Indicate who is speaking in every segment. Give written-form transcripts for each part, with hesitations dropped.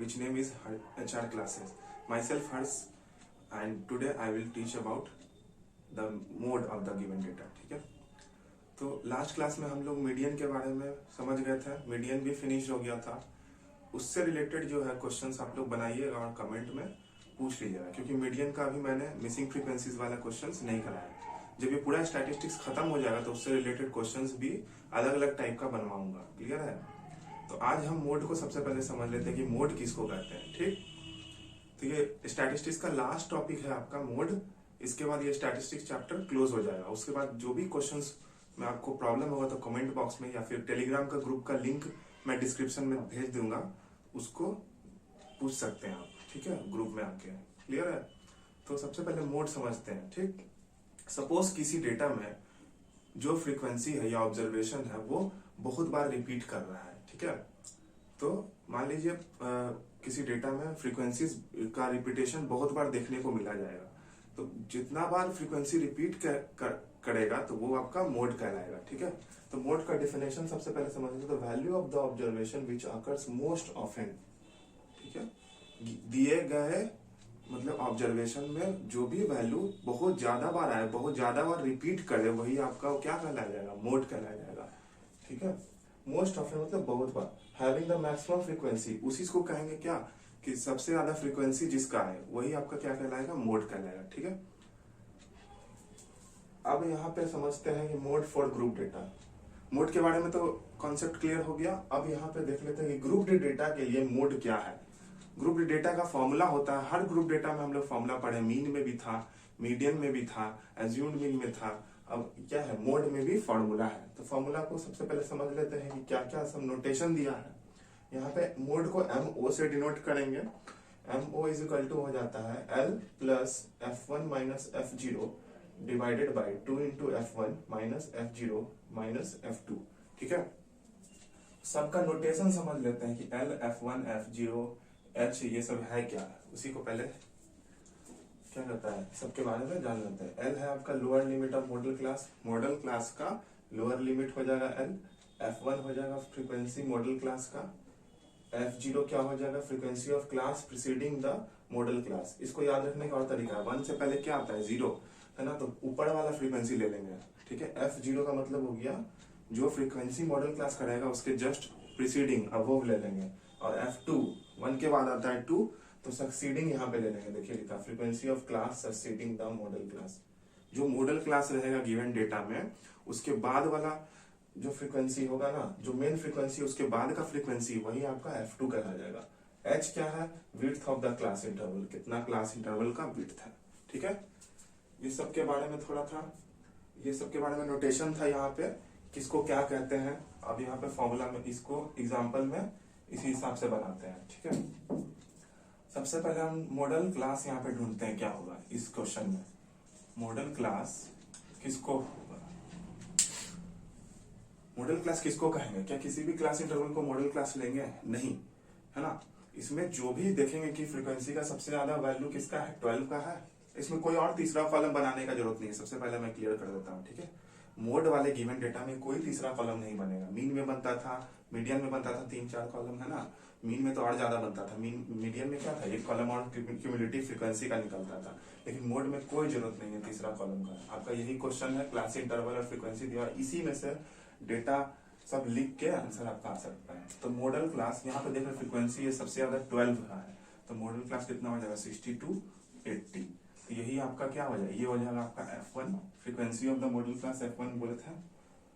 Speaker 1: which name is HR classes. Myself Hers, and today I will teach about the mode of the given data. ठीक है, तो last class में हम लोग median के बारे में समझ गए थे, मीडियन भी फिनिश हो गया था। उससे रिलेटेड जो है क्वेश्चंस आप लोग बनाइएगा और कमेंट में पूछ लीजिएगा, क्योंकि मीडियन का अभी मैंने मिसिंग फ्रीक्वेंसीज वाला क्वेश्चंस नहीं कराया। जब ये पूरा स्टैटिस्टिक्स खत्म हो जाएगा तो उससे रिलेटेड क्वेश्चंस भी अलग अलग टाइप का बनवाऊंगा। क्लियर है? तो आज हम मोड को सबसे पहले समझ लेते हैं कि मोड किसको कहते हैं। ठीक, तो ये स्टैटिस्टिक्स का लास्ट टॉपिक है आपका मोड। इसके बाद ये स्टैटिस्टिक्स चैप्टर क्लोज हो जाएगा। उसके बाद जो भी क्वेश्चंस में आपको प्रॉब्लम होगा तो कमेंट बॉक्स में या फिर टेलीग्राम का ग्रुप का लिंक मैं डिस्क्रिप्शन में भेज दूंगा, उसको पूछ सकते हैं आप। ठीक है, ग्रुप में आके। क्लियर है? तो सबसे पहले मोड समझते हैं। ठीक, सपोज किसी डेटा में जो फ्रीक्वेंसी है या ऑब्जर्वेशन है वो बहुत बार रिपीट कर रहा है। ठीक है, तो मान लीजिए किसी डेटा में फ्रीक्वेंसीज का रिपीटेशन बहुत बार देखने को मिला जाएगा, तो जितना बार फ्रीक्वेंसी रिपीट करेगा तो वो आपका मोड कहलाएगा। ठीक है, तो मोड का डेफिनेशन सबसे पहले समझते हैं। तो value of the observation which occurs most often. ठीक है, दिए गए मतलब ऑब्जर्वेशन में जो भी वैल्यू बहुत ज्यादा बार आए, बहुत ज्यादा बार रिपीट करे, वही आपका क्या कहलाया जाएगा? मोड कहलाया जाएगा। ठीक है, मोस्ट ऑफन मतलब बहुत बार। हैविंग द मैक्सिमम फ्रीक्वेंसी, उसी को कहेंगे क्या कि सबसे ज्यादा फ्रीक्वेंसी जिसका है वही आपका क्या कहलाएगा? मोड कहलाएगा। ठीक है, अब यहाँ पे समझते हैं कि mode for group data. Mode के बारे में तो कॉन्सेप्ट क्लियर हो गया। अब यहाँ पे देख लेते हैं कि ग्रुप डेटा के लिए मोड क्या है। ग्रुप डेटा का फॉर्मूला होता है, हर ग्रुप डेटा में हम लोग फॉर्मूला पढ़े, मीन में भी था, मीडियन में भी था, एज्यूम्ड मीन में था। अब क्या है, मोड में भी फॉर्मूला है। तो फॉर्मूला को सबसे पहले समझ लेते हैं कि क्या क्या सब नोटेशन दिया है। यहाँ पे मोड को MO से डिनोट करेंगे। MO इज इक्वल टू हो जाता है L plus F1 minus F0 divided by 2 into F1 minus F0 minus F2। ठीक है, सबका नोटेशन समझ लेते हैं कि L, F1, F0, H ये सब है क्या है, उसी को पहले क्या कहता है सबके बारे में जान लेते हैं। L है आपका lower limit of model class, model class का लोअर लिमिट हो जाएगा L। F1 हो जाएगा फ्रीक्वेंसी मॉडल क्लास का। F0 क्या हो जाएगा? Frequency of class preceding the model class. इसको याद रखने का और तरीका है, 1 से पहले क्या आता है? 0 है ना, तो ऊपर वाला फ्रीक्वेंसी ले लेंगे। ठीक है, F0 का मतलब हो गया जो फ्रीक्वेंसी मॉडल क्लास कराएगा उसके जस्ट प्रीसीडिंग अबोव ले लेंगे। और F2 1 के बाद आता है 2, तो सक्सीडिंग यहाँ पे ले लेंगे। देखिए लिखा frequency of class succeeding the model class. जो मॉडल क्लास रहेगा गिवन डेटा में, उसके बाद वाला जो फ्रीक्वेंसी होगा ना, जो मेन फ्रीक्वेंसी उसके बाद का फ्रीक्वेंसी, वही आपका F2 कहा जाएगा। H क्या है? Width of the class interval, कितना क्लास इंटरवल का विड्थ है। ठीक है, ये सब के बारे में थोड़ा था, ये सब के बारे में नोटेशन था यहाँ पे, किसको क्या कहते हैं। अब यहाँ पे फॉर्मूला में इसको एग्जाम्पल में इसी हिसाब से बनाते हैं। ठीक है, सबसे पहले हम मॉडल क्लास यहाँ पे ढूंढते हैं क्या होगा इस क्वेश्चन में। मॉडल क्लास किसको होगा? मॉडल क्लास किसको कहेंगे? क्या किसी भी क्लास इंटरवल को मॉडल क्लास लेंगे? नहीं, है ना। इसमें जो भी देखेंगे कि फ्रीक्वेंसी का सबसे ज्यादा वैल्यू किसका है? 12 का है। इसमें कोई और तीसरा कॉलम बनाने का जरूरत नहीं है, सबसे पहले मैं क्लियर कर देता हूँ। ठीक है, मोड वाले गिवन डेटा में कोई तीसरा कॉलम नहीं बनेगा। मीन में बनता था, मीडियन में बनता था 3-4 कॉलम, है ना। मीन में तो और ज्यादा बनता था, मीडियन में क्या था? एक कॉलम और क्यूमुलेटिव फ्रीक्वेंसी का निकलता था। लेकिन मोड में कोई जरूरत नहीं है तीसरा कॉलम का। आपका यही क्वेश्चन है, क्लास इंटरवल और फ्रीक्वेंसी दिया, इसी में से डेटा सब लिख के आंसर आपका आ सकता है। तो मॉडल क्लास यहाँ पे देखो फ्रीक्वेंसी ये सबसे ज्यादा 12 का है, तो मॉडल क्लास कितना हो जाएगा? 60 to 80। तो यही आपका क्या हो जाएगा? ये हो जाएगा आपका F1, frequency of the model class F1 बोले थे।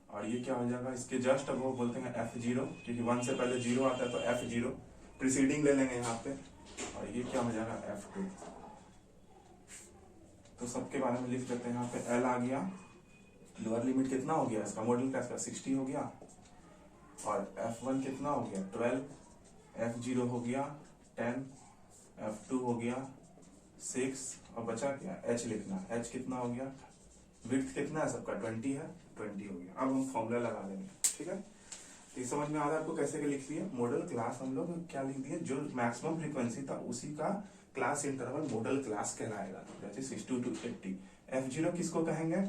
Speaker 1: और ये क्या हो जाएगा? इसके जस्ट अब वो बोलते हैं F0, क्योंकि 1 से पहले 0 आता है तो F0 प्रीसीडिंग ले लेंगे यहाँ पे। और ये क्या हो जाएगा? F2। तो सबके बारे में लिख लेते हैं। यहाँ पे L आ गया, लोअर लिमिट कितना हो गया इसका? मॉडल क्लास का 60 हो गया। और F1 कितना हो गया? 12, F0 हो गया 10, F2 हो गया 6, और बचा क्या? H लिखना। H कितना हो गया? विड्थ कितना है सबका? 20 है, 20 हो गया। अब हम फॉर्मूला लगा देंगे। ठीक है, तो समझ में आ रहा है आपको कैसे लिख लिया? मॉडल क्लास हम लोग क्या लिख दिए? जो मैक्सिमम फ्रीक्वेंसी था उसी का क्लास इंटरवल मॉडल क्लास कहलाएगा, जैसे 60 to 80। F0 किसको कहेंगे?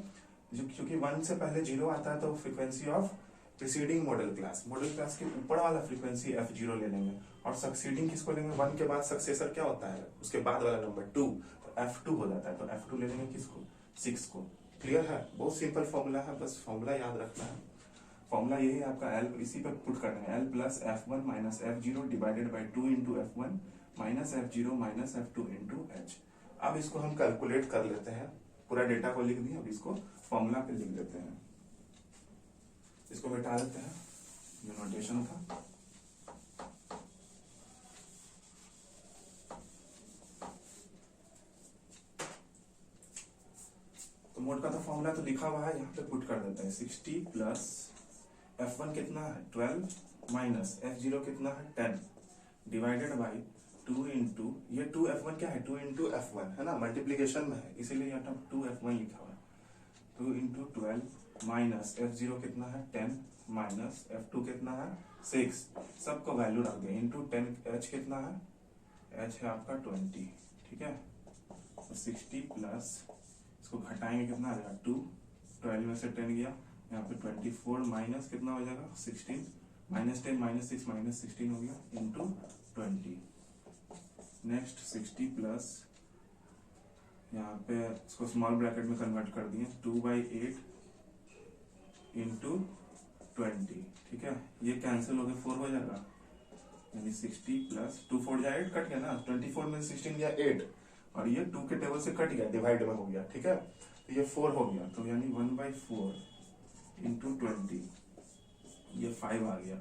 Speaker 1: जो क्योंकि 1 से पहले 0 आता है तो frequency of preceding model class के ऊपर वाला फ्रीक्वेंसी F0 ले लेंगे। और सक्सीडिंग किसको लेंगे, 1 के बाद सक्सेसर क्या होता है, उसके बाद वाला नंबर 2, तो F2 हो जाता है, तो F2 ले लेंगे किसको, 6 को। क्लियर है, बहुत सिंपल फॉर्मूला है, बस फॉर्मूला याद रखना है। फॉर्मूला यही है आपका, L इसी पर पुट करना है, L plus F1 minus F0 divided by 2 into F1 minus F0 minus F2 into H। अब इसको हम कैलकुलेट कर लेते हैं, पूरा डेटा को लिख दिया, अब इसको फॉर्मूला पे लिख देते हैं, इसको मिटा देते हैं, जो नोटेशन था। तो मोड का तो फॉर्मूला तो लिखा हुआ है, यहाँ पे पुट कर देते हैं, 60 प्लस F1 कितना है 12 माइनस F0 कितना है 10 डिवाइडेड बाई 2 इंटू, ये 2 F1 क्या है, 2 इंटू F1 है ना, मल्टीप्लीकेशन में है, इसीलिए यहाँ पर 2 F1 लिखा हुआ है, 2 इंटू 12 माइनस F0 कितना है 10 माइनस F2 कितना है 6, सबको वैल्यू रख दिया, इंटू 10, H कितना है, H है आपका 20, ठीक है। तो 60 प्लस, इसको घटाएंगे कितना आ जाएगा 2, 12 में से 10 गया, यहाँ पे 24 माइनस कितना हो जाएगा 16, माइनस 10 माइनस 6 माइनस 16 हो गया, इंटू 20। नेक्स्ट 60 प्लस, यहाँ पे इसको स्मॉल ब्रैकेट में कन्वर्ट कर दिए, 2/8 इंटू 20, ठीक है, ये कैंसिल हो गया, 4 हो जाएगा, यानी 60 प्लस 2 4 जा 8 कट गया ना, 24 में 16 गया 8, और ये 2 के टेबल से कट गया, डिवाइड में हो गया, ठीक है, तो ये 4 हो गया, तो यानी 1/4 इंटू 20, ये 5 आ गया,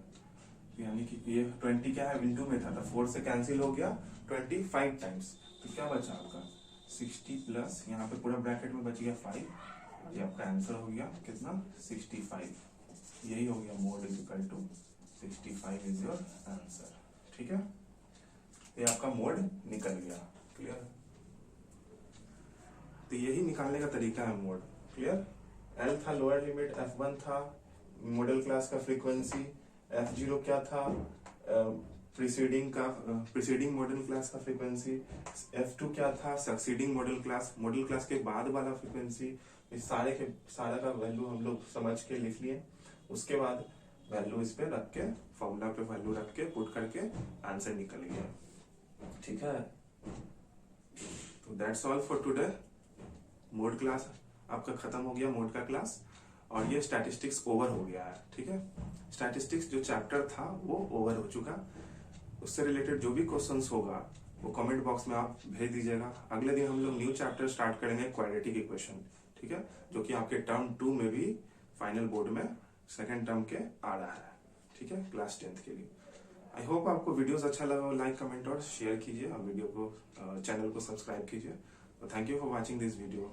Speaker 1: यानी कि ये 20 क्या है, इंटू में था, तो 4 से कैंसिल हो गया 25 टाइम्स, तो क्या बचा आपका 60 प्लस, यहाँ पे पूरा ब्रैकेट में बच गया 5, ये आपका आंसर हो गया कितना 65, यही हो गया mode is equal to 65 is your answer, ठीक है, ये आपका मोड निकल गया। क्लियर, तो यही निकालने का तरीका है मोड। क्लियर, L था लोअर लिमिट, F1 था मॉडल क्लास का फ्रीक्वेंसी, F0 क्या था प्रीसीडिंग मॉडल क्लास का फ्रीक्वेंसी, F2 क्या था सक्सीडिंग मॉडल क्लास के बाद वाला फ्रीक्वेंसी। इस सारा का वैल्यू हम लोग समझ के लिख लिए, उसके बाद वैल्यू इस पे रख के, फॉर्मूला पे वैल्यू रख के पुट करके आंसर निकल गया, ठीक है। तो that's all for today. Mode class आपका खत्म हो गया, मोड का क्लास, और ये स्टैटिस्टिक्स ओवर हो गया है, ठीक है। स्टैटिस्टिक्स जो चैप्टर था वो ओवर हो चुका, उससे रिलेटेड जो भी क्वेश्चंस होगा वो कमेंट बॉक्स में आप भेज दीजिएगा। अगले दिन हम लोग न्यू चैप्टर स्टार्ट करेंगे क्वाड्रेटिक इक्वेशन, ठीक है, जो कि आपके टर्म 2 में भी फाइनल बोर्ड में सेकेंड टर्म के आ रहा है, ठीक है, क्लास 10th के लिए। आई होप आपको वीडियोस अच्छा लगा, लाइक कमेंट और शेयर कीजिए, और वीडियो को चैनल को सब्सक्राइब कीजिए। Thank you for watching this video.